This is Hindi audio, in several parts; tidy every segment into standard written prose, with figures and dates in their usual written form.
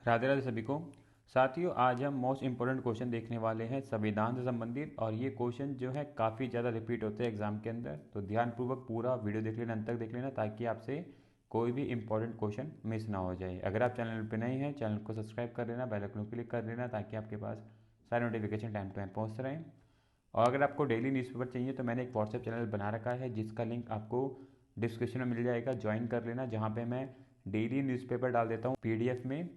राधे राधे सभी को। साथियों, आज हम मोस्ट इम्पोर्टेंट क्वेश्चन देखने वाले हैं संविधान से संबंधित, और ये क्वेश्चन जो है काफ़ी ज़्यादा रिपीट होते हैं एग्जाम के अंदर। तो ध्यानपूर्वक पूरा वीडियो देख लेना, अंत तक देख लेना, ताकि आपसे कोई भी इंपॉर्टेंट क्वेश्चन मिस ना हो जाए। अगर आप चैनल पर नए हैं, चैनल को सब्सक्राइब कर लेना, बेल आइकन को क्लिक कर लेना, ताकि आपके पास सारे नोटिफिकेशन टाइम टू टाइम पहुँचते रहें। और अगर आपको डेली न्यूज़पेपर चाहिए तो मैंने एक व्हाट्सएप चैनल बना रखा है, जिसका लिंक आपको डिस्क्रिप्शन में मिल जाएगा। ज्वाइन कर लेना, जहाँ पे मैं डेली न्यूज़पेपर डाल देता हूँ पीडीएफ में,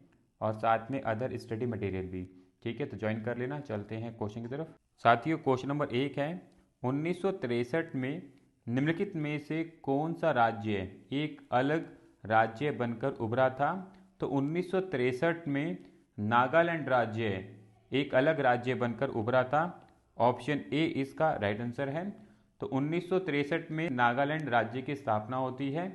और साथ में अदर स्टडी मटेरियल भी। ठीक है, तो ज्वाइन कर लेना। चलते हैं क्वेश्चन की तरफ। साथियों, क्वेश्चन नंबर 1 है, 1963 में निम्नलिखित में से कौन सा राज्य एक अलग राज्य बनकर उभरा था? तो 1963 में नागालैंड राज्य एक अलग राज्य बनकर उभरा था। ऑप्शन ए इसका राइट आंसर है। तो 1963 में नागालैंड राज्य की स्थापना होती है,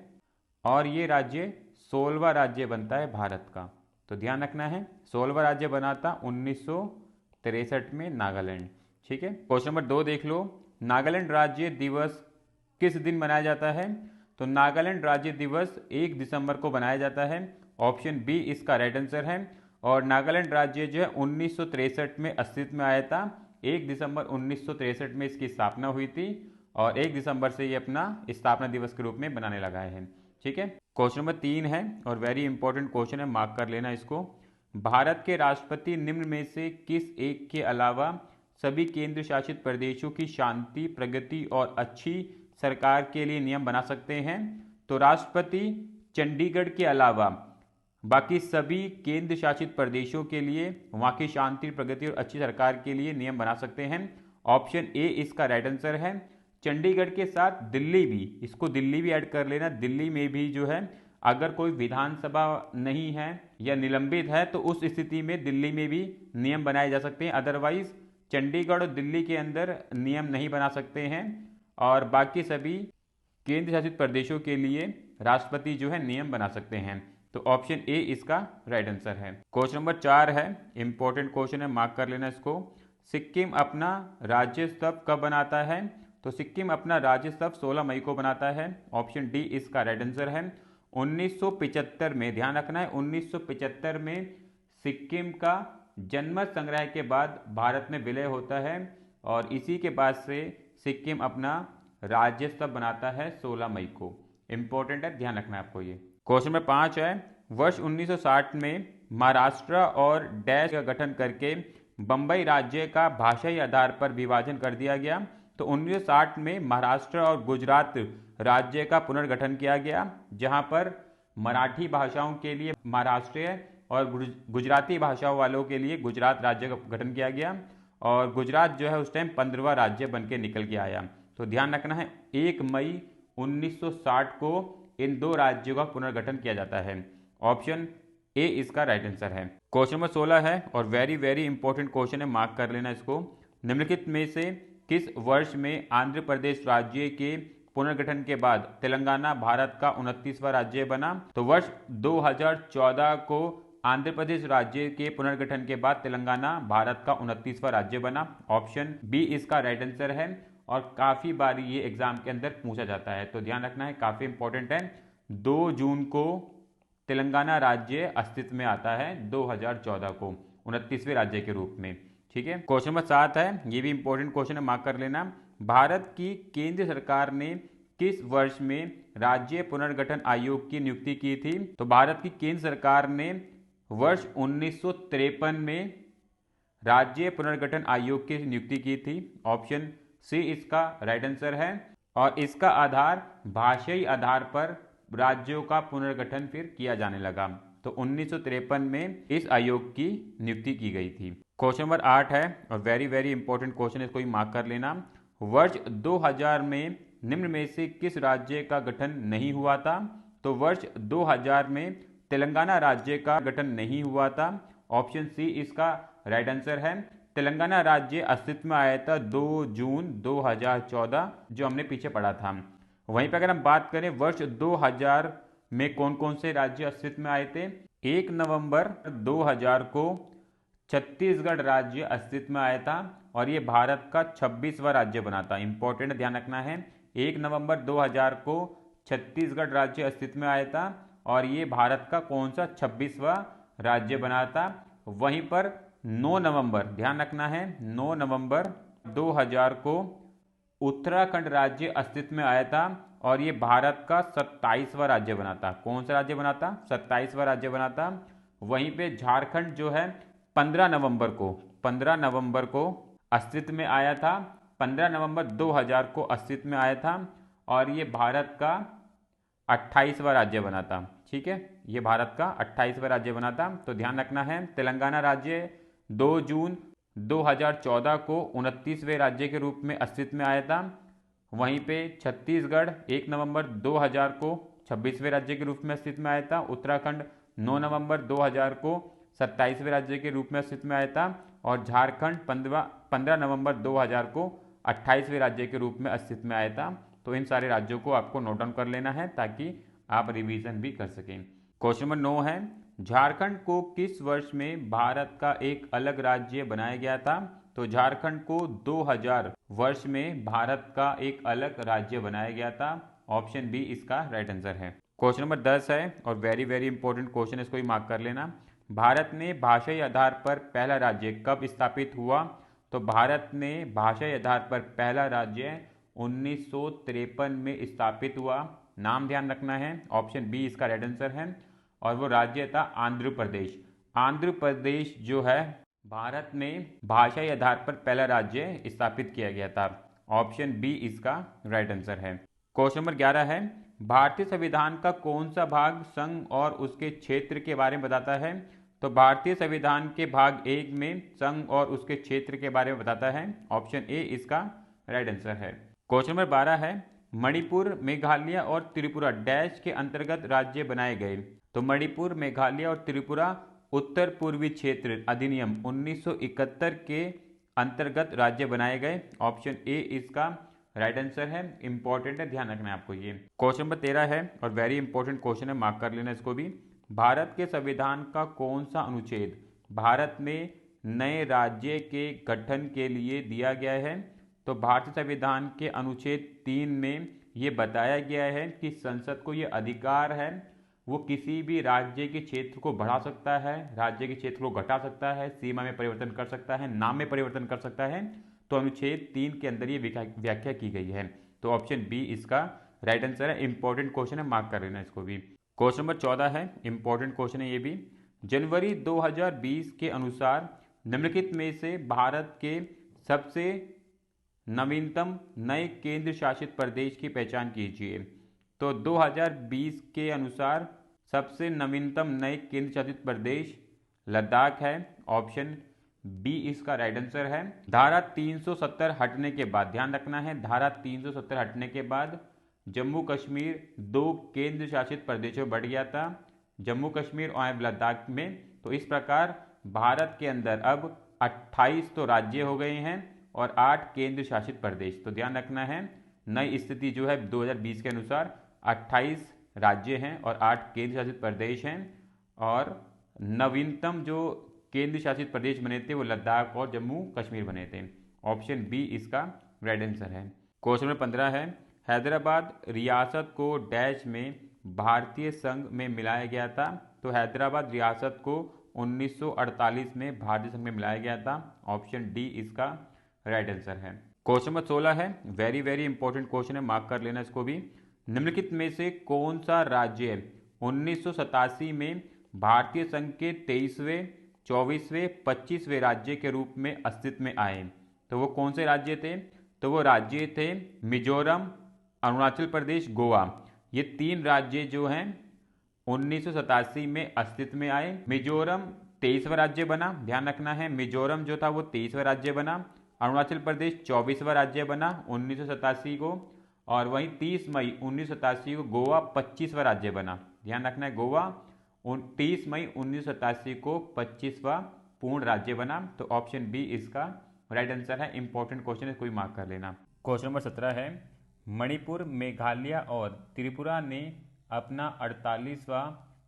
और ये राज्य 16वां राज्य बनता है भारत का। तो ध्यान रखना है, 16वां राज्य बना था 1963 में नागालैंड। ठीक है, क्वेश्चन नंबर 2 देख लो। नागालैंड राज्य दिवस किस दिन मनाया जाता है? तो नागालैंड राज्य दिवस 1 दिसंबर को मनाया जाता है। ऑप्शन बी इसका राइट आंसर है। और नागालैंड राज्य जो है 1963 में अस्तित्व में आया था। 1 दिसंबर 1963 में इसकी स्थापना हुई थी, और 1 दिसंबर से ये अपना स्थापना दिवस के रूप में बनाने लगा है। ठीक है, क्वेश्चन नंबर 3 है, और वेरी इंपॉर्टेंट क्वेश्चन है, मार्क कर लेना इसको। भारत के राष्ट्रपति निम्न में से किस एक के अलावा सभी केंद्र शासित प्रदेशों की शांति, प्रगति और अच्छी सरकार के लिए नियम बना सकते हैं? तो राष्ट्रपति चंडीगढ़ के अलावा बाकी सभी केंद्र शासित प्रदेशों के लिए वहां की शांति, प्रगति और अच्छी सरकार के लिए नियम बना सकते हैं। ऑप्शन ए इसका राइट आंसर है। चंडीगढ़ के साथ दिल्ली भी, इसको दिल्ली भी ऐड कर लेना। दिल्ली में भी जो है अगर कोई विधानसभा नहीं है या निलंबित है, तो उस स्थिति में दिल्ली में भी नियम बनाए जा सकते हैं। अदरवाइज चंडीगढ़ और दिल्ली के अंदर नियम नहीं बना सकते हैं, और बाकी सभी केंद्र शासित प्रदेशों के लिए राष्ट्रपति जो है नियम बना सकते हैं। तो ऑप्शन ए इसका राइट आंसर है। क्वेश्चन नंबर 4 है, इंपॉर्टेंट क्वेश्चन है, मार्क कर लेना इसको। सिक्किम अपना राज्य स्तंभ कब बनाता है? तो सिक्किम अपना राज्य स्तंभ 16 मई को बनाता है। ऑप्शन डी इसका राइट आंसर है। 1975 में, ध्यान रखना है, 1975 में सिक्किम का जनमत संग्रह के बाद भारत में विलय होता है, और इसी के बाद से सिक्किम अपना राज्य स्तंभ बनाता है 16 मई को। इंपॉर्टेंट है, ध्यान रखना है आपको ये। क्वेश्चन नंबर 5 है, वर्ष 1960 में महाराष्ट्र और डैश का गठन करके बंबई राज्य का भाषाई आधार पर विभाजन कर दिया गया। तो 1960 में महाराष्ट्र और गुजरात राज्य का पुनर्गठन किया गया, जहां पर मराठी भाषाओं के लिए महाराष्ट्र और गुजराती भाषाओं वालों के लिए गुजरात राज्य का गठन किया गया, और गुजरात जो है उस टाइम 15वां राज्य बन के निकल के आया। तो ध्यान रखना है, 1 मई 1960 को इन 2 राज्यों का पुनर्गठन किया जाता है। ऑप्शन ए इसका राइट आंसर है। क्वेश्चन नंबर 16 है, और वेरी वेरी इंपॉर्टेंट क्वेश्चन है, मार्क कर लेना इसको। निम्नलिखित में से किस वर्ष में आंध्र प्रदेश राज्य के पुनर्गठन के बाद तेलंगाना भारत का 29वां राज्य बना? तो वर्ष 2014 को आंध्र प्रदेश राज्य के पुनर्गठन के बाद तेलंगाना भारत का 29वां राज्य बना। ऑप्शन बी इसका राइट आंसर है, और काफी बार ये एग्जाम के अंदर पूछा जाता है, तो ध्यान रखना है, काफी इंपॉर्टेंट है। 2 जून को तेलंगाना राज्य अस्तित्व में आता है, 2014 को 29वें राज्य के रूप में। ठीक है, क्वेश्चन नंबर 7 है, ये भी इंपॉर्टेंट क्वेश्चन है, मार्क कर लेना। भारत की केंद्र सरकार ने किस वर्ष में राज्य पुनर्गठन आयोग की नियुक्ति की थी? तो भारत की केंद्र सरकार ने वर्ष 1953 में राज्य पुनर्गठन आयोग की नियुक्ति की थी। ऑप्शन सी इसका राइट आंसर है, और इसका आधार भाषाई आधार पर राज्यों का पुनर्गठन फिर किया जाने लगा। तो 1953 में इस आयोग की नियुक्ति की गई थी। क्वेश्चन नंबर 8 है, और वेरी वेरी इंपॉर्टेंट क्वेश्चन है, इसको भी मार्क कर लेना। वर्ष 2000 में निम्न में से किस राज्य का गठन नहीं हुआ था? तो वर्ष 2000 में तेलंगाना राज्य का गठन नहीं हुआ था। ऑप्शन सी इसका राइट आंसर है। तेलंगाना राज्य अस्तित्व में आया था 2 जून 2014, जो हमने पीछे पढ़ा था। वहीं पर अगर हम बात करें वर्ष 2000 में कौन कौन से राज्य अस्तित्व में आए थे? 1 नवंबर 2000 को छत्तीसगढ़ राज्य अस्तित्व में आया था, और ये भारत का 26वां राज्य बना था। इंपॉर्टेंट, ध्यान रखना है, 1 नवंबर 2000 को छत्तीसगढ़ राज्य अस्तित्व में आया था, और ये भारत का कौन सा 26वां राज्य बना था। वहीं पर 9 नवंबर, ध्यान रखना है, 9 नवंबर 2000 को उत्तराखंड राज्य अस्तित्व में आया था और ये भारत का 27वां राज्य बना था। कौन सा राज्य बना था? 27वां राज्य बना था। वहीं पे झारखंड जो है 15 नवंबर को अस्तित्व में आया था। 15 नवंबर 2000 को अस्तित्व में आया था और ये भारत का 28वां राज्य बना था। ठीक है, ये भारत का 28वां राज्य बना था। तो ध्यान रखना है, तेलंगाना राज्य 2 जून 2014 को 29वें राज्य के रूप में अस्तित्व में आया था। वहीं पे छत्तीसगढ़ 1 नवंबर 2000 को 26वें राज्य के रूप में अस्तित्व में आया था। उत्तराखंड 9 नवंबर 2000 को 27वें राज्य के रूप में अस्तित्व में आया था और झारखंड 15 नवंबर 2000 को 28वें राज्य के रूप में अस्तित्व में आया था। तो इन सारे राज्यों को आपको नोट डाउन कर लेना है ताकि आप रिवीजन भी कर सकें। क्वेश्चन नंबर 9 है, झारखंड को किस वर्ष में भारत का एक अलग राज्य बनाया गया था? तो झारखंड को 2000 वर्ष में भारत का एक अलग राज्य बनाया गया था। ऑप्शन बी इसका राइट आंसर है। क्वेश्चन नंबर 10 है और वेरी वेरी इंपॉर्टेंट क्वेश्चन, इसको भी मार्क कर लेना। भारत में भाषाई आधार पर पहला राज्य कब स्थापित हुआ? तो भारत ने भाषाई आधार पर पहला राज्य 1953 में स्थापित हुआ। नाम ध्यान रखना है, ऑप्शन बी इसका राइट आंसर है और वो राज्य था आंध्र प्रदेश। आंध्र प्रदेश जो है भारत में भाषाई आधार पर पहला राज्य स्थापित किया गया था। ऑप्शन बी इसका राइट आंसर है। क्वेश्चन नंबर 11 है, भारतीय संविधान का कौन सा भाग संघ और उसके क्षेत्र के बारे में बताता है? तो भारतीय संविधान के भाग 1 में संघ और उसके क्षेत्र के बारे में बताता है। ऑप्शन ए इसका राइट आंसर है। क्वेश्चन नंबर 12 है, मणिपुर, मेघालय और त्रिपुरा डैश के अंतर्गत राज्य बनाए गए? तो मणिपुर, मेघालय और त्रिपुरा उत्तर पूर्वी क्षेत्र अधिनियम 1971 के अंतर्गत राज्य बनाए गए। ऑप्शन ए इसका राइट आंसर है। इंपॉर्टेंट है, ध्यान रखना है आपको ये। क्वेश्चन नंबर 13 है और वेरी इंपॉर्टेंट क्वेश्चन है, मार्क कर लेना इसको भी। भारत के संविधान का कौन सा अनुच्छेद भारत में नए राज्य के गठन के लिए दिया गया है? तो भारतीय संविधान के अनुच्छेद 3 में ये बताया गया है कि संसद को ये अधिकार है, वो किसी भी राज्य के क्षेत्र को बढ़ा सकता है, राज्य के क्षेत्र को घटा सकता है, सीमा में परिवर्तन कर सकता है, नाम में परिवर्तन कर सकता है। तो अनुच्छेद 3 के अंदर ये व्याख्या की गई है। तो ऑप्शन बी इसका राइट आंसर है। इंपॉर्टेंट क्वेश्चन है, मार्क कर लेना इसको भी। क्वेश्चन नंबर 14 है, इंपॉर्टेंट क्वेश्चन है ये भी। जनवरी 2020 के अनुसार निम्नलिखित में से भारत के सबसे नवीनतम नए केंद्र शासित प्रदेश की पहचान कीजिए। तो 2020 के अनुसार सबसे नवीनतम नए केंद्र शासित प्रदेश लद्दाख है। ऑप्शन बी इसका राइट आंसर है। धारा 370 हटने के बाद, ध्यान रखना है, धारा 370 हटने के बाद जम्मू कश्मीर 2 केंद्र शासित प्रदेशों में बढ़ गया था, जम्मू कश्मीर और लद्दाख में। तो इस प्रकार भारत के अंदर अब 28 तो राज्य हो गए हैं और 8 केंद्र शासित प्रदेश। तो ध्यान रखना है, नई स्थिति जो है 2020 के अनुसार 28 राज्य हैं और 8 केंद्र शासित प्रदेश हैं और नवीनतम जो केंद्र शासित प्रदेश बने थे वो लद्दाख और जम्मू कश्मीर बने थे। ऑप्शन बी इसका राइट आंसर है। क्वेश्चन नंबर 15 है, हैदराबाद रियासत को डैश में भारतीय संघ में मिलाया गया था? तो हैदराबाद रियासत को 1948 में भारतीय संघ में मिलाया गया था। ऑप्शन डी इसका राइट आंसर है। क्वेश्चन नंबर 16 है, वेरी वेरी इंपॉर्टेंट क्वेश्चन है, मार्क कर लेना इसको भी। निम्नलिखित में से कौन सा राज्य 1987 में भारतीय संघ के 23वें, 24वें, 25वें राज्य के रूप में अस्तित्व में आए? तो वो कौन से राज्य थे? तो वो राज्य थे मिजोरम, अरुणाचल प्रदेश, गोवा। ये 3 राज्य जो हैं 1987 में अस्तित्व में आए। मिजोरम 23वां राज्य बना, ध्यान रखना है, मिजोरम जो था वो 23वां राज्य बना। अरुणाचल प्रदेश 24वां राज्य बना 1987 को और वहीं 30 मई 1987 को गोवा 25वां राज्य बना। ध्यान रखना है, गोवा 30 मई 1987 को 25वां पूर्ण राज्य बना। तो ऑप्शन बी इसका राइट आंसर है। इंपॉर्टेंट क्वेश्चन है, कोई मार्क कर लेना। क्वेश्चन नंबर 17 है, मणिपुर, मेघालय और त्रिपुरा ने अपना 48वां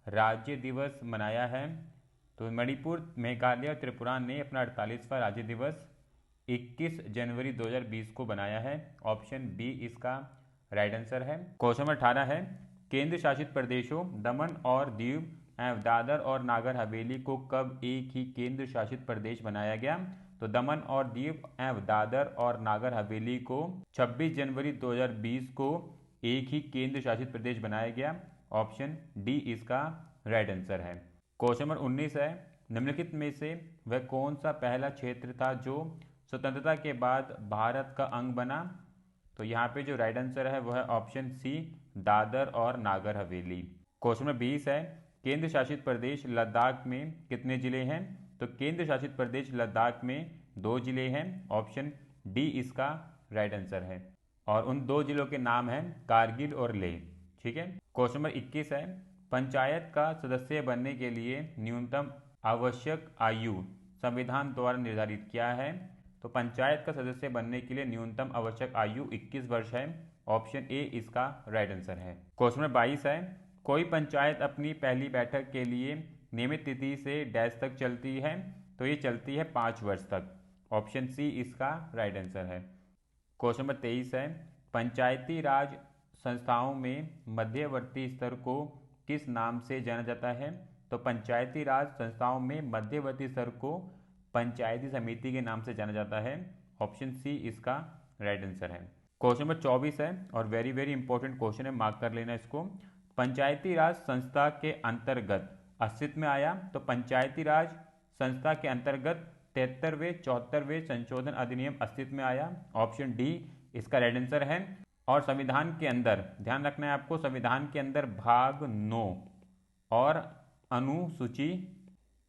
राज्य दिवस मनाया है। तो मणिपुर, मेघालय और त्रिपुरा ने अपना 48वां राज्य दिवस 21 जनवरी 2020 को बनाया है। ऑप्शन बी इसका राइट आंसर है। क्वेश्चन नंबर 18 है, केंद्र शासित प्रदेशों दमन और दीव एवं दादर और नागर हवेली को कब एक ही केंद्र शासित प्रदेश बनाया गया? तो दमन और दीव एवं दादर और नागर हवेली को 26 जनवरी 2020 को एक ही केंद्र शासित प्रदेश बनाया गया। ऑप्शन डी इसका राइट आंसर है। क्वेश्चन नंबर 19 है, निम्नलिखित में से वह कौन सा पहला क्षेत्र था जो स्वतंत्रता के बाद भारत का अंग बना? तो यहाँ पे जो राइट आंसर है वह है ऑप्शन सी, दादर और नागर हवेली। क्वेश्चन नंबर 20 है, केंद्र शासित प्रदेश लद्दाख में कितने जिले हैं? तो केंद्र शासित प्रदेश लद्दाख में 2 जिले हैं। ऑप्शन डी इसका राइट आंसर है और उन 2 जिलों के नाम हैं कारगिल और लेह। ठीक है। क्वेश्चन नंबर 21 है, पंचायत का सदस्य बनने के लिए न्यूनतम आवश्यक आयु संविधान द्वारा निर्धारित क्या है? तो पंचायत का सदस्य बनने के लिए न्यूनतम आवश्यक आयु 21 वर्ष है। ऑप्शन ए इसका राइट आंसर है। क्वेश्चन नंबर 22 है, कोई पंचायत अपनी पहली बैठक के लिए नियमित तिथि से डैश तक चलती है? तो ये चलती है 5 वर्ष तक। ऑप्शन सी इसका राइट आंसर है। क्वेश्चन नंबर 23 है, पंचायती राज संस्थाओं में मध्यवर्ती स्तर को किस नाम से जाना जाता है? तो पंचायती राज संस्थाओं में मध्यवर्ती स्तर को पंचायती समिति के नाम से जाना जाता है। ऑप्शन सी इसका राइट आंसर है। क्वेश्चन नंबर 24 है और वेरी वेरी इंपॉर्टेंट क्वेश्चन है, मार्क कर लेना इसको। पंचायती राज संस्था के अंतर्गत अस्तित्व में आया? तो पंचायती राज संस्था के अंतर्गत 73वें 74वें संशोधन अधिनियम अस्तित्व में आया। ऑप्शन डी इसका राइट आंसर है। और संविधान के अंदर ध्यान रखना है आपको, संविधान के अंदर भाग 9 और अनुसूची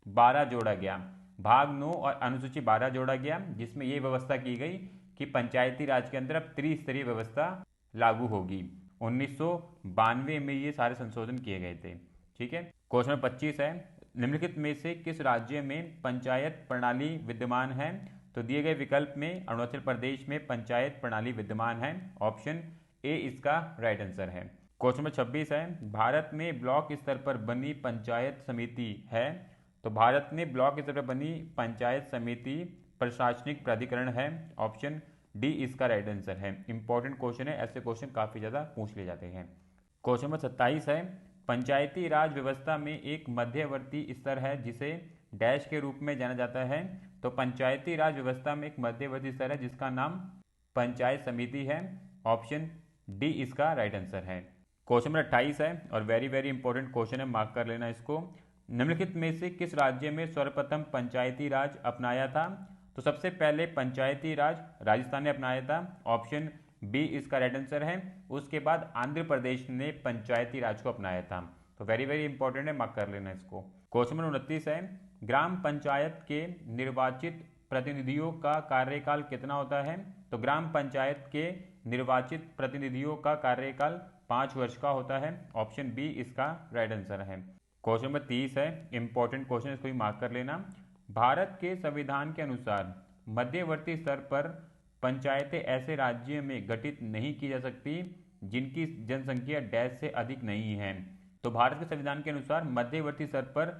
12 जोड़ा गया। भाग 9 और अनुसूची 12 जोड़ा गया, जिसमें यह व्यवस्था की गई कि पंचायती राज के अंदर अब त्रिस्तरीय व्यवस्था लागू होगी। 1992 में ये सारे संशोधन किए गए थे। ठीक है। क्वेश्चन नंबर 25 है, निम्नलिखित में से किस राज्य में पंचायत प्रणाली विद्यमान है? तो दिए गए विकल्प में अरुणाचल प्रदेश में पंचायत प्रणाली विद्यमान है। ऑप्शन ए इसका राइट आंसर है। क्वेश्चन नंबर 26 है, भारत में ब्लॉक स्तर पर बनी पंचायत समिति है? तो भारत में ब्लॉक स्तर पर बनी पंचायत समिति प्रशासनिक प्राधिकरण है। ऑप्शन डी इसका राइट आंसर है। इंपॉर्टेंट क्वेश्चन है, ऐसे क्वेश्चन काफी ज्यादा पूछ लिए जाते हैं। क्वेश्चन नंबर 27 है, पंचायती राज व्यवस्था में एक मध्यवर्ती स्तर है जिसे डैश के रूप में जाना जाता है? तो पंचायती राज व्यवस्था में एक मध्यवर्ती स्तर है जिसका नाम पंचायत समिति है। ऑप्शन डी इसका राइट आंसर है। क्वेश्चन नंबर 28 है और वेरी वेरी इंपॉर्टेंट क्वेश्चन है, मार्क कर लेना इसको। निम्नलिखित में से किस राज्य में सर्वप्रथम पंचायती राज अपनाया था? तो सबसे पहले पंचायती राज राजस्थान ने अपनाया था। ऑप्शन बी इसका राइट आंसर है। उसके बाद आंध्र प्रदेश ने पंचायती राज को अपनाया था। तो वेरी वेरी इंपॉर्टेंट है, मार्क कर लेना इसको। क्वेश्चन नंबर 29 है, ग्राम पंचायत के निर्वाचित प्रतिनिधियों का कार्यकाल कितना होता है? तो ग्राम पंचायत के निर्वाचित प्रतिनिधियों का कार्यकाल 5 वर्ष का होता है। ऑप्शन बी इसका राइट आंसर है। क्वेश्चन नंबर 30 है, इंपॉर्टेंट क्वेश्चन, इसको भी मार्क कर लेना। भारत के संविधान के अनुसार मध्यवर्ती स्तर पर पंचायतें ऐसे राज्य में गठित नहीं की जा सकती जिनकी जनसंख्या डैश से अधिक नहीं है। तो भारत के संविधान के अनुसार मध्यवर्ती स्तर पर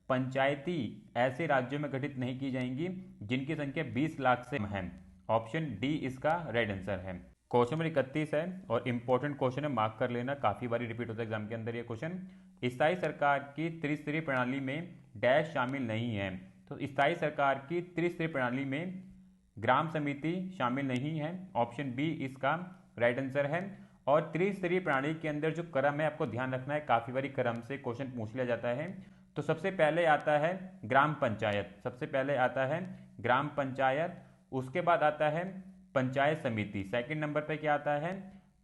पंचायती ऐसे राज्यों में गठित नहीं की जाएंगी जिनकी संख्या 20 लाख से है। ऑप्शन डी इसका राइट आंसर है। क्वेश्चन नंबर 31 है और इंपॉर्टेंट क्वेश्चन है, मार्क कर लेना, काफी बारी रिपीट होता है एग्जाम के अंदर ये क्वेश्चन। स्थायी सरकार की त्रिस्तरीय प्रणाली में डैश शामिल नहीं है? तो स्थायी सरकार की त्रिस्तरीय प्रणाली में ग्राम समिति शामिल नहीं है। ऑप्शन बी इसका राइट आंसर है। और त्रिस्तरीय प्रणाली के अंदर जो क्रम है आपको ध्यान रखना है, काफी बारी क्रम से क्वेश्चन पूछ लिया जाता है। तो सबसे पहले आता है ग्राम पंचायत, सबसे पहले आता है ग्राम पंचायत, उसके बाद आता है पंचायत समिति, सेकंड नंबर पे क्या आता है?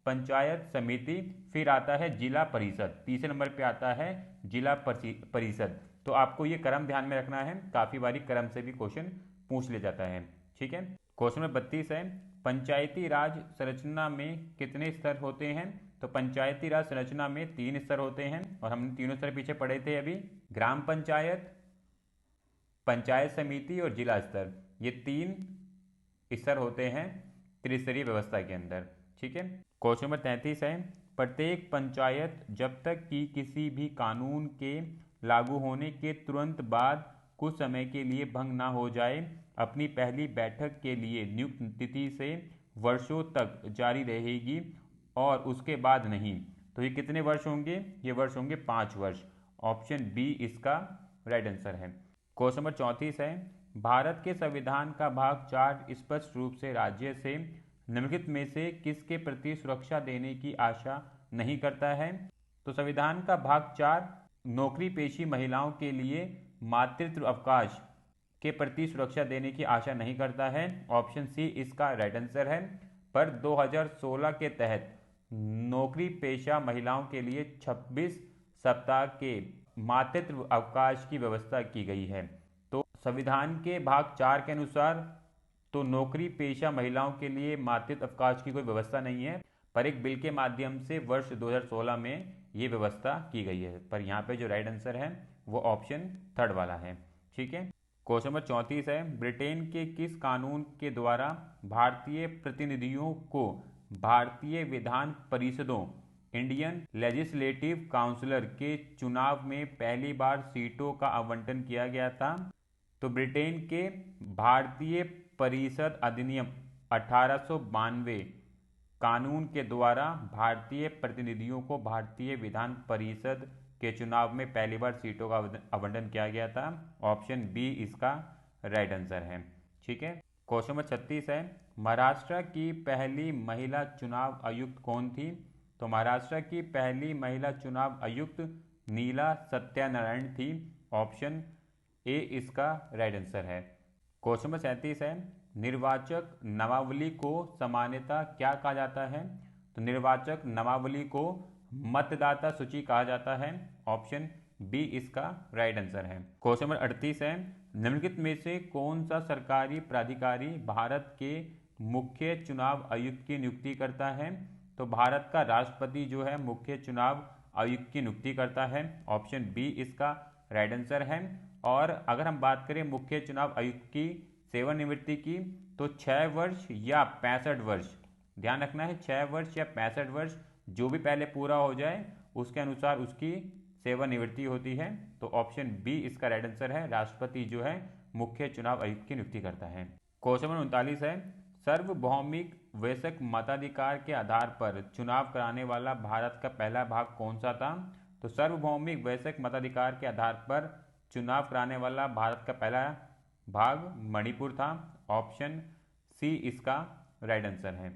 पंचायत समिति, फिर आता है जिला परिषद, तीसरे नंबर पे आता है जिला परिषद। तो आपको ये क्रम ध्यान में रखना है, काफी बारी क्रम से भी क्वेश्चन पूछ लिया जाता है। ठीक है। क्वेश्चन नंबर 32 है, पंचायती राज संरचना में कितने स्तर होते हैं? तो पंचायती राज संरचना में 3 स्तर होते हैं और हमने तीनों स्तर पीछे पढ़े थे अभी, ग्राम पंचायत, पंचायत समिति और जिला स्तर। ये 3 स्तर होते हैं त्रिस्तरीय व्यवस्था के अंदर। ठीक है। क्वेश्चन नंबर 33 है, प्रत्येक पंचायत जब तक कि किसी भी कानून के लागू होने के तुरंत बाद कुछ समय के लिए भंग ना हो जाए, अपनी पहली बैठक के लिए नियुक्त तिथि से वर्षों तक जारी रहेगी और उसके बाद नहीं। तो ये कितने वर्ष होंगे? ये वर्ष होंगे 5 वर्ष। ऑप्शन बी इसका राइट आंसर है। क्वेश्चन नंबर 34 है, भारत के संविधान का भाग 4 स्पष्ट रूप से राज्य से निम्नलिखित में से किसके प्रति सुरक्षा देने की आशा नहीं करता है? तो संविधान का भाग 4 नौकरी पेशी महिलाओं के लिए मातृत्व अवकाश के प्रति सुरक्षा देने की आशा नहीं करता है। ऑप्शन सी इसका राइट आंसर है। पर 2016 के तहत नौकरी पेशा महिलाओं के लिए 26 सप्ताह के मातृत्व अवकाश की व्यवस्था की गई है। तो संविधान के भाग 4 के अनुसार तो नौकरी पेशा महिलाओं के लिए मातृत्व अवकाश की कोई व्यवस्था नहीं है, पर एक बिल के माध्यम से वर्ष 2016 में ये व्यवस्था की गई है। पर यहाँ पे जो राइट आंसर है वो ऑप्शन थर्ड वाला है। ठीक है। क्वेश्चन नंबर 34 है, ब्रिटेन के किस कानून के द्वारा भारतीय प्रतिनिधियों को भारतीय विधान परिषदों इंडियन लेजिस्लेटिव काउंसिलर के चुनाव में पहली बार सीटों का आवंटन किया गया था? तो ब्रिटेन के भारतीय परिषद अधिनियम 1892 कानून के द्वारा भारतीय प्रतिनिधियों को भारतीय विधान परिषद के चुनाव में पहली बार सीटों का आवंटन किया गया था। ऑप्शन बी इसका राइट आंसर है। ठीक है। क्वेश्चन नंबर 36 है, महाराष्ट्र की पहली महिला चुनाव आयुक्त कौन थी? तो महाराष्ट्र की पहली महिला चुनाव आयुक्त नीला सत्यानारायण थी। ऑप्शन ए इसका राइट आंसर है। क्वेश्चन नंबर 37 है, निर्वाचक नामावली को सामान्यतः क्या कहा जाता है? तो निर्वाचक नामावली को मतदाता सूची कहा जाता है। ऑप्शन बी इसका राइट आंसर है। क्वेश्चन नंबर 38 है, निम्नलिखित में से कौन सा सरकारी प्राधिकारी भारत के मुख्य चुनाव आयुक्त की नियुक्ति करता है? तो भारत का राष्ट्रपति जो है मुख्य चुनाव आयुक्त की नियुक्ति करता है। ऑप्शन बी इसका राइट आंसर है। और अगर हम बात करें मुख्य चुनाव आयुक्त की सेवानिवृत्ति की, तो 6 वर्ष या 65 वर्ष, ध्यान रखना है 6 वर्ष या 65 वर्ष जो भी पहले पूरा हो जाए उसके अनुसार उसकी सेवानिवृत्ति होती है। तो ऑप्शन बी इसका राइट आंसर है। राष्ट्रपति जो है मुख्य चुनाव आयुक्त की नियुक्ति करता है। क्वेश्चन नंबर 39 है, सार्वभौमिक वयस्क मताधिकार के आधार पर चुनाव कराने वाला भारत का पहला भाग कौन सा था? तो सार्वभौमिक वयस्क मताधिकार के आधार पर चुनाव कराने वाला भारत का पहला भाग मणिपुर था। ऑप्शन सी इसका राइट आंसर है।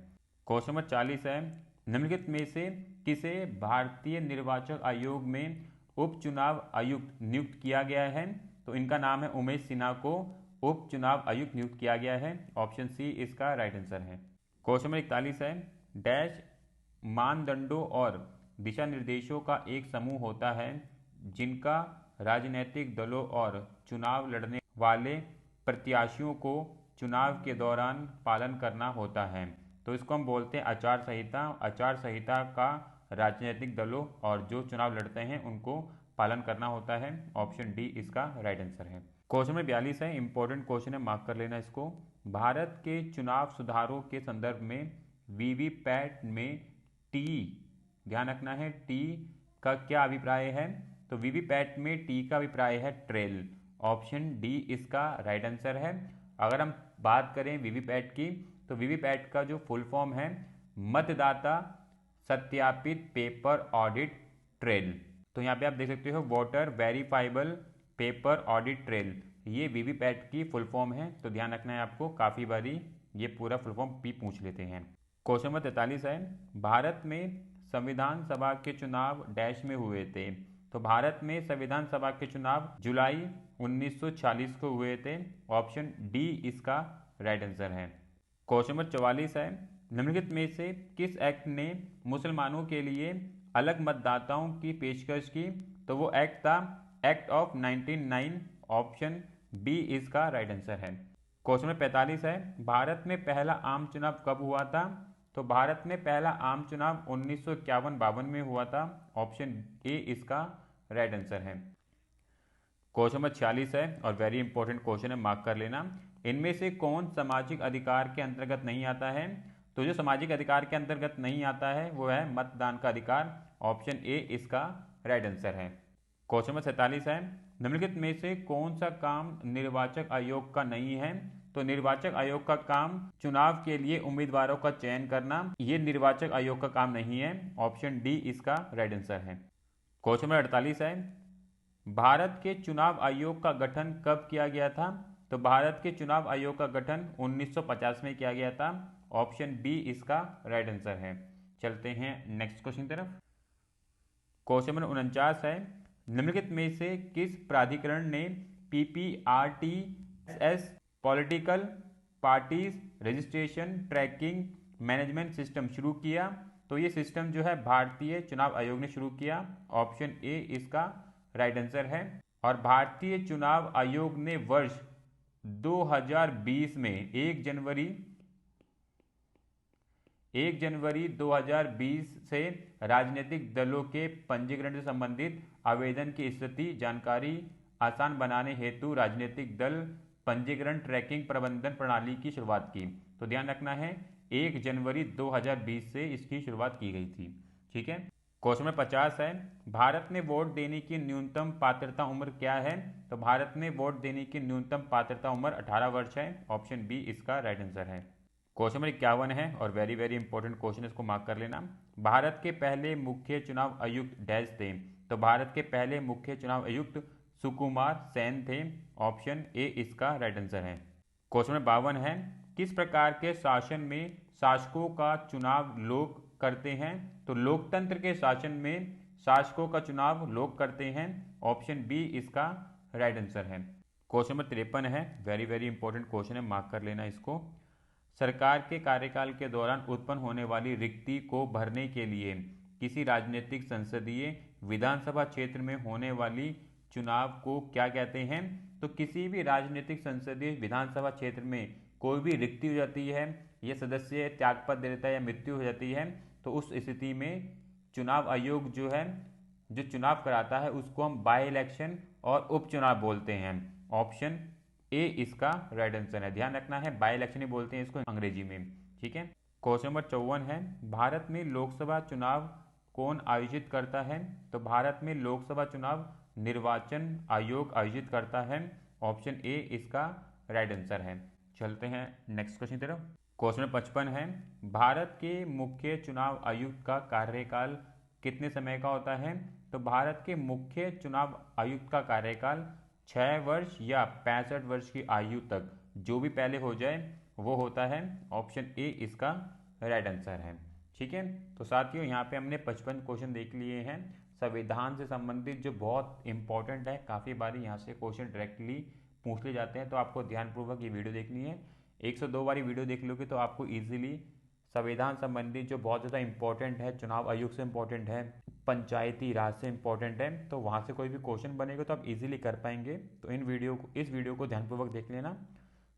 क्वेश्चन नंबर 40 है, निम्नलिखित में से किसे भारतीय निर्वाचन आयोग में उपचुनाव आयुक्त नियुक्त किया गया है? तो इनका नाम है उमेश सिन्हा को उप चुनाव आयुक्त नियुक्त किया गया है। ऑप्शन सी इसका राइट आंसर है। क्वेश्चन नंबर 41 है, डैश मानदंडों और दिशा निर्देशों का एक समूह होता है जिनका राजनीतिक दलों और चुनाव लड़ने वाले प्रत्याशियों को चुनाव के दौरान पालन करना होता है। तो इसको हम बोलते हैं आचार संहिता। आचार संहिता का राजनीतिक दलों और जो चुनाव लड़ते हैं उनको पालन करना होता है। ऑप्शन डी इसका राइट आंसर है। क्वेश्चन नंबर 42 है, इंपॉर्टेंट क्वेश्चन है, मार्क कर लेना इसको। भारत के चुनाव सुधारों के संदर्भ में वीवीपैट में टी, ध्यान रखना है टी का क्या अभिप्राय है? तो वीवीपैट में टी का अभिप्राय है ट्रेल। ऑप्शन डी इसका राइट आंसर है। अगर हम बात करें वीवीपैट की, तो वीवीपैट का जो फुल फॉर्म है मतदाता सत्यापित पेपर ऑडिट ट्रेल। तो यहाँ पे आप देख सकते हो voter verifiable paper audit trail, ये वीवीपैट की फुल फॉर्म है। तो ध्यान रखना है आपको, काफ़ी बारी ये पूरा फुल फॉर्म भी पूछ लेते हैं। क्वेश्चन नंबर 43 है, भारत में संविधान सभा के चुनाव डैश में हुए थे? तो भारत में संविधान सभा के चुनाव जुलाई 1940 को हुए थे। ऑप्शन डी इसका राइट आंसर है। क्वेश्चन नंबर 44 है, निम्नलिखित में से किस एक्ट ने मुसलमानों के लिए अलग मतदाताओं की पेशकश की? तो वो एक्ट था एक्ट ऑफ 1909। ऑप्शन बी इसका राइट आंसर है। क्वेश्चन नंबर 45 है, भारत में पहला आम चुनाव कब हुआ था? तो भारत में पहला आम चुनाव 1951-52 में हुआ था। ऑप्शन ए इसका राइट आंसर है। क्वेश्चन नंबर 46 है और वेरी इंपॉर्टेंट क्वेश्चन है, मार्क कर लेना। इनमें से कौन सामाजिक अधिकार के अंतर्गत नहीं आता है? तो जो सामाजिक अधिकार के अंतर्गत नहीं आता है वो है मतदान का अधिकार। ऑप्शन ए इसका राइट आंसर है। क्वेश्चन नंबर 47 है, निम्नलिखित में से कौन सा काम निर्वाचक आयोग का नहीं है? तो निर्वाचक आयोग का काम चुनाव के लिए उम्मीदवारों का चयन करना, ये निर्वाचक आयोग का काम नहीं है। ऑप्शन डी इसका राइट आंसर है। क्वेश्चन नंबर 48 है, भारत के चुनाव आयोग का गठन कब किया गया था? तो भारत के चुनाव आयोग का गठन 1950 में किया गया था। ऑप्शन बी इसका राइट आंसर है। चलते हैं नेक्स्ट क्वेश्चन तरफ। क्वेश्चन नंबर 49 है, निम्नलिखित में से किस प्राधिकरण ने PPRTS political parties registration tracking management system शुरू किया? तो ये सिस्टम जो है भारतीय चुनाव आयोग ने शुरू किया। ऑप्शन ए इसका राइट आंसर है। और भारतीय चुनाव आयोग ने वर्ष 2020 में 1 जनवरी 2020 से राजनीतिक दलों के पंजीकरण से संबंधित आवेदन की स्थिति जानकारी आसान बनाने हेतु राजनीतिक दल पंजीकरण ट्रैकिंग प्रबंधन प्रणाली की शुरुआत की। तो ध्यान रखना है 1 जनवरी 2020 से इसकी शुरुआत की गई थी। ठीक है। क्वेश्चन नंबर 50 है, भारत में वोट देने की न्यूनतम पात्रता उम्र क्या है? तो भारत में वोट देने की न्यूनतम पात्रता उम्र 18 वर्ष है। ऑप्शन बी इसका राइट आंसर है। क्वेश्चन नंबर 51 है और वेरी वेरी इंपॉर्टेंट क्वेश्चन, इसको मार्क कर लेना। भारत के पहले मुख्य चुनाव आयुक्त डैश थे? तो भारत के पहले मुख्य चुनाव आयुक्त सुकुमार सेन थे। ऑप्शन ए इसका राइट आंसर है। क्वेश्चन नंबर 52 है, किस प्रकार के शासन में शासकों का चुनाव लोग करते हैं? तो लोकतंत्र के शासन में शासकों का चुनाव लोग करते हैं। ऑप्शन बी इसका राइट आंसर है। क्वेश्चन नंबर 53 है, वेरी वेरी इंपॉर्टेंट क्वेश्चन है, मार्क कर लेना इसको। सरकार के कार्यकाल के दौरान उत्पन्न होने वाली रिक्ति को भरने के लिए किसी राजनीतिक संसदीय विधानसभा क्षेत्र में होने वाली चुनाव को क्या कहते हैं? तो किसी भी राजनीतिक संसदीय विधानसभा क्षेत्र में कोई भी रिक्ति हो जाती है, यह सदस्य त्यागपत्र दे देता है या मृत्यु हो जाती है, तो उस स्थिति में चुनाव आयोग जो है जो चुनाव कराता है उसको हम बाय इलेक्शन और उपचुनाव बोलते हैं। ऑप्शन ए इसका राइट आंसर है। ध्यान रखना है बाय इलेक्शन ही बोलते हैं इसको अंग्रेजी में। ठीक है। क्वेश्चन नंबर 54 है, भारत में लोकसभा चुनाव कौन आयोजित करता है? तो भारत में लोकसभा चुनाव निर्वाचन आयोग आयोजित करता है। ऑप्शन ए इसका राइट आंसर है। चलते हैं नेक्स्ट क्वेश्चन की तरफ। क्वेश्चन नंबर 55 है, भारत के मुख्य चुनाव आयुक्त का कार्यकाल कितने समय का होता है? तो भारत के मुख्य चुनाव आयुक्त का कार्यकाल 6 वर्ष या 65 वर्ष की आयु तक जो भी पहले हो जाए वो होता है। ऑप्शन ए इसका राइट आंसर है। ठीक है। तो साथियों यहाँ पे हमने 55 क्वेश्चन देख लिए हैं संविधान से संबंधित जो बहुत इंपॉर्टेंट है। काफ़ी बारी यहाँ से क्वेश्चन डायरेक्टली पूछ लिए जाते हैं, तो आपको ध्यानपूर्वक ये वीडियो देखनी है। 102 बारी वीडियो देख लोगे तो आपको ईजिली संविधान संबंधी जो बहुत ज़्यादा इंपॉर्टेंट है, चुनाव आयोग से इंपॉर्टेंट है, पंचायती राज से इंपॉर्टेंट है, तो वहाँ से कोई भी क्वेश्चन बनेगा तो आप इजीली कर पाएंगे। तो इस वीडियो को ध्यानपूर्वक देख लेना।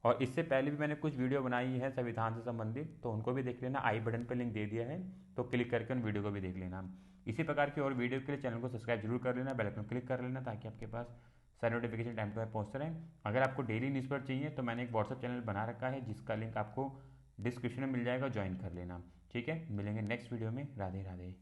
और इससे पहले भी मैंने कुछ वीडियो बनाई है संविधान से संबंधित, तो उनको भी देख लेना। आई बटन पर लिंक दे दिया है, तो क्लिक करके उन वीडियो को भी देख लेना। इसी प्रकार की और वीडियो के लिए चैनल को सब्सक्राइब जरूर कर लेना, बेल आइकन क्लिक कर लेना ताकि आपके पास सारे नोटिफिकेशन टाइम पर पहुँचते रहें। अगर आपको डेली न्यूज़पेपर चाहिए तो मैंने एक व्हाट्सअप चैनल बना रखा है जिसका लिंक आपको डिस्क्रिप्शन में मिल जाएगा, ज्वाइन कर लेना। ठीक है, मिलेंगे नेक्स्ट वीडियो में। राधे राधे।